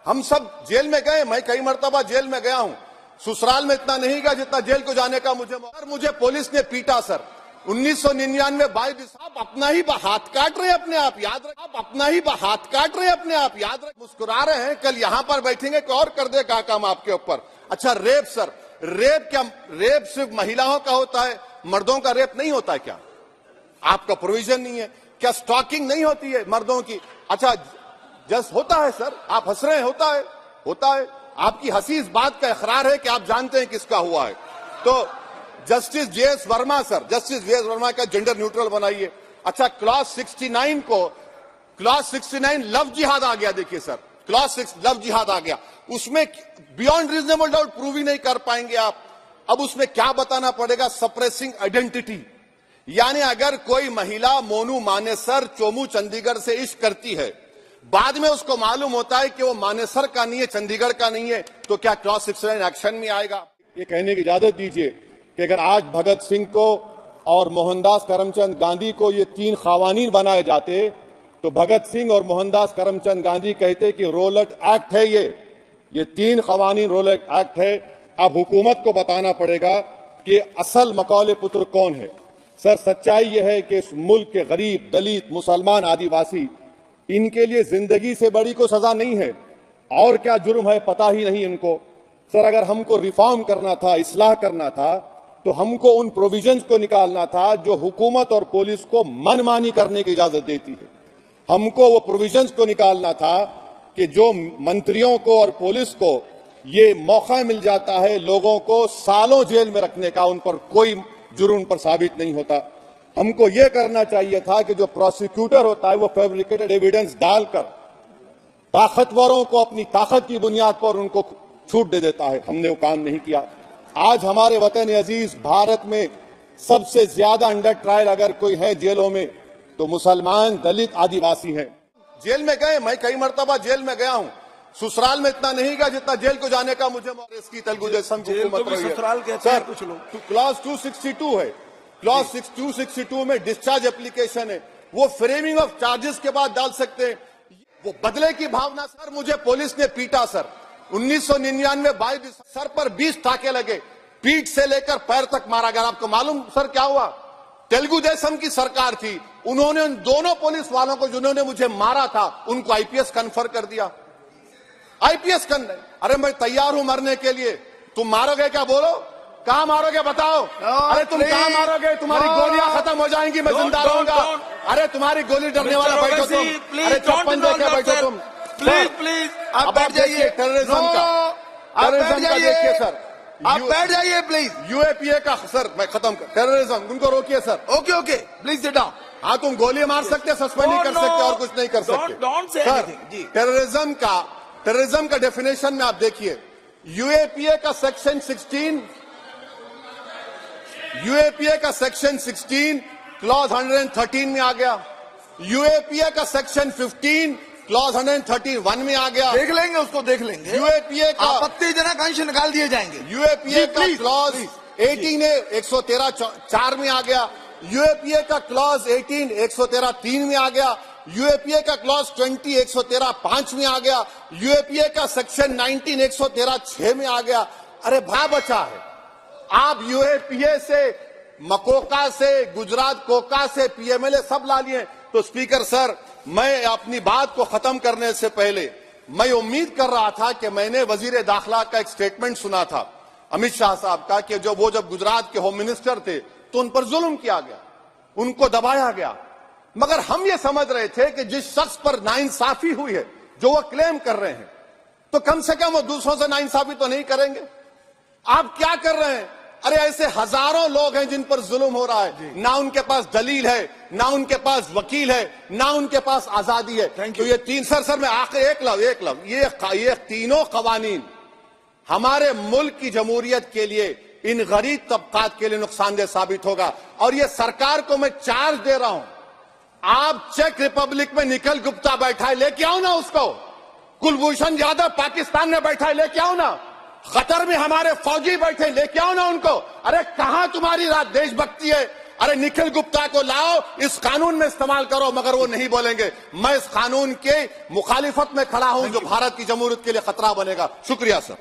हम सब जेल में गए, मैं कई मर्तबा जेल में गया हूं, ससुराल में इतना नहीं गया जितना जेल को जाने का मुझे पुलिस ने पीटा सर। 1999 22 आप अपना ही हाथ काट रहे हैं अपने आप, याद रख, आप अपना ही हाथ काट रहे हैं अपने आप, याद रख। मुस्कुरा रहे हैं, कल यहां पर बैठेंगे कोई और कर देगा काम आपके ऊपर। अच्छा रेप सर, रेप क्या, रेप सिर्फ महिलाओं का होता है, मर्दों का रेप नहीं होता है क्या? आपका प्रोविजन नहीं है क्या? स्टॉकिंग नहीं होती है मर्दों की? अच्छा जस्ट होता है सर, आप हंस रहे हैं, होता है। आपकी हंसी इस बात का इकरार है कि आप जानते हैं किसका हुआ है। तो justice JS Verma sir, justice JS Verma का जेंडर न्यूट्रल बनाइए। अच्छा क्लॉज 69 को, क्लॉज 69 लव जिहाद आ गया, देखिए सर, क्लॉज 6 लव जिहाद आ गया, उसमें बियॉन्ड रीजनेबल डाउट प्रूव ही नहीं कर पाएंगे आप। अब उसमें क्या बताना पड़ेगा? सप्रेसिंग आइडेंटिटी, यानी अगर कोई महिला मोनू मानेसर चोमू चंडीगढ़ से इश्क करती है, बाद में उसको मालूम होता है कि वो मानेसर का नहीं है, चंडीगढ़ का नहीं है, तो क्या क्लॉज 69 एक्शन में आएगा? ये कहने की इजाजत दीजिए कि अगर आज भगत सिंह को और मोहनदास करमचंद गांधी को ये 3 खवानीन बनाए जाते तो भगत सिंह और मोहनदास करमचंद गांधी कहते कि रोलट एक्ट है, ये 3 खवानीन रोलट एक्ट है। अब हुकूमत को बताना पड़ेगा कि असल मकौले पुत्र कौन है। सर सच्चाई यह है कि इस मुल्क के गरीब, दलित, मुसलमान, आदिवासी, इनके लिए जिंदगी से बड़ी कोई सजा नहीं है, और क्या जुर्म है पता ही नहीं इनको। सर अगर हमको रिफॉर्म करना था, इस्लाह करना था, तो हमको उन प्रोविजंस को निकालना था जो हुकूमत और पुलिस को मनमानी करने की इजाजत देती है। हमको वो प्रोविजंस को निकालना था कि जो मंत्रियों को और पुलिस को ये मौका मिल जाता है लोगों को सालों जेल में रखने का, उन पर कोई जुर्म पर साबित नहीं होता। हमको ये करना चाहिए था कि जो प्रोसिक्यूटर होता है वो फैब्रिकेटेड एविडेंस डालकर ताकतवरों को अपनी ताकत की बुनियाद पर उनको छूट दे देता है। हमने वो काम नहीं किया। आज हमारे वतन अजीज भारत में सबसे ज्यादा अंडर ट्रायल अगर कोई है जेलों में तो मुसलमान, दलित, आदिवासी हैं। जेल में गए, मैं कई मर्तबा जेल में गया हूं, ससुराल में इतना नहीं गया जितना जेल को जाने का मुझे इसकी तेलुगु देशम की हुकूमत रही है। सर कुछ लोग क्लॉज 262 है, क्लॉज 262 में डिस्चार्ज एप्लीकेशन है, वो फ्रेमिंग ऑफ चार्जेस के बाद डाल सकते हैं। वो बदले की भावना सर, मुझे पुलिस ने पीटा सर 1999 22 सर पर 20 टाके लगे, पीठ से लेकर पैर तक मारा गया। आपको मालूम सर क्या हुआ? तेलुगु देशम की सरकार थी, उन्होंने उन दोनों पुलिस वालों को जिन्होंने मुझे मारा था उनको आईपीएस कन्फर कर दिया। आईपीएस करने, अरे मैं तैयार हूं मरने के लिए, तुम मारोगे क्या? बोलो कहां मारोगे बताओ? अरे तुम कहां मारोगे? तुम्हारी गोलियां खत्म हो जाएंगी, मैं जिंदा रहूंगा। अरे तुम्हारी गोली डरने वाला बैठो तुम, अरे चप्पन देके बैठो तुम। प्लीज आप बैठ जाइए। टेररिज्म का देखिए सर, आप बैठ जाइए प्लीज। यूएपीए का सर मैं खत्म कर, टेररिज्म उनको रोकिए sir. Okay please sit down. हाँ तुम गोली मार सकते, सस्पेंड नहीं कर सकते और कुछ नहीं कर सकते सर। टेररिज्म का डेफिनेशन में आप देखिए, यूएपीए का सेक्शन 16, यूएपीए का सेक्शन 16 क्लॉज 113 में आ गया, यूएपीए का सेक्शन 15 क्लॉज 131 में आ गया। देख लेंगे उसको, देख लेंगे। यूएपीए का आपत्तिजनक अंश निकाल दिए जाएंगे। यूएपीए का क्लॉज 18 113 4 में आ गया, यूएपीए का क्लॉज 18 113 3 में आ गया, यूएपीए का क्लॉज 20 113 5 में आ गया, यूएपीए का सेक्शन 19 113 6 में आ गया। अरे भा बचा है। आप यूएपीए से, मकोका से, गुजरात कोका से पीएमएलए सब ला लिए। तो स्पीकर सर, मैं अपनी बात को खत्म करने से पहले मैं उम्मीद कर रहा था कि मैंने वजीर दाखिला का एक स्टेटमेंट सुना था अमित शाह साहब का कि जब गुजरात के होम मिनिस्टर थे तो उन पर जुल्म किया गया, उनको दबाया गया। मगर हम ये समझ रहे थे कि जिस शख्स पर नाइंसाफी हुई है, जो वो क्लेम कर रहे हैं, तो कम से कम वो दूसरों से नाइंसाफी तो नहीं करेंगे। आप क्या कर रहे हैं? अरे ऐसे हजारों लोग हैं जिन पर जुल्म हो रहा है, ना उनके पास दलील है, ना उनके पास वकील है, ना उनके पास आजादी है। तो ये 3 सर मैं आखिर एक लव ये तीनों कवानीन हमारे मुल्क की जमहूरियत के लिए, इन गरीब तबकात के लिए नुकसानदेह साबित होगा। और ये सरकार को मैं चार्ज दे रहा हूं, आप चेक रिपब्लिक में निखिल गुप्ता बैठा है, लेके आओ ना उसको। कुलभूषण यादव पाकिस्तान में बैठा है, लेके आओ ना। कतर में हमारे फौजी बैठे, लेके आओ ना उनको। अरे कहां तुम्हारी देशभक्ति है? अरे निखिल गुप्ता को लाओ, इस कानून में इस्तेमाल करो, मगर वो नहीं बोलेंगे। मैं इस कानून के मुखालिफत में खड़ा हूं जो भारत की जमहूरियत के लिए खतरा बनेगा। शुक्रिया सर।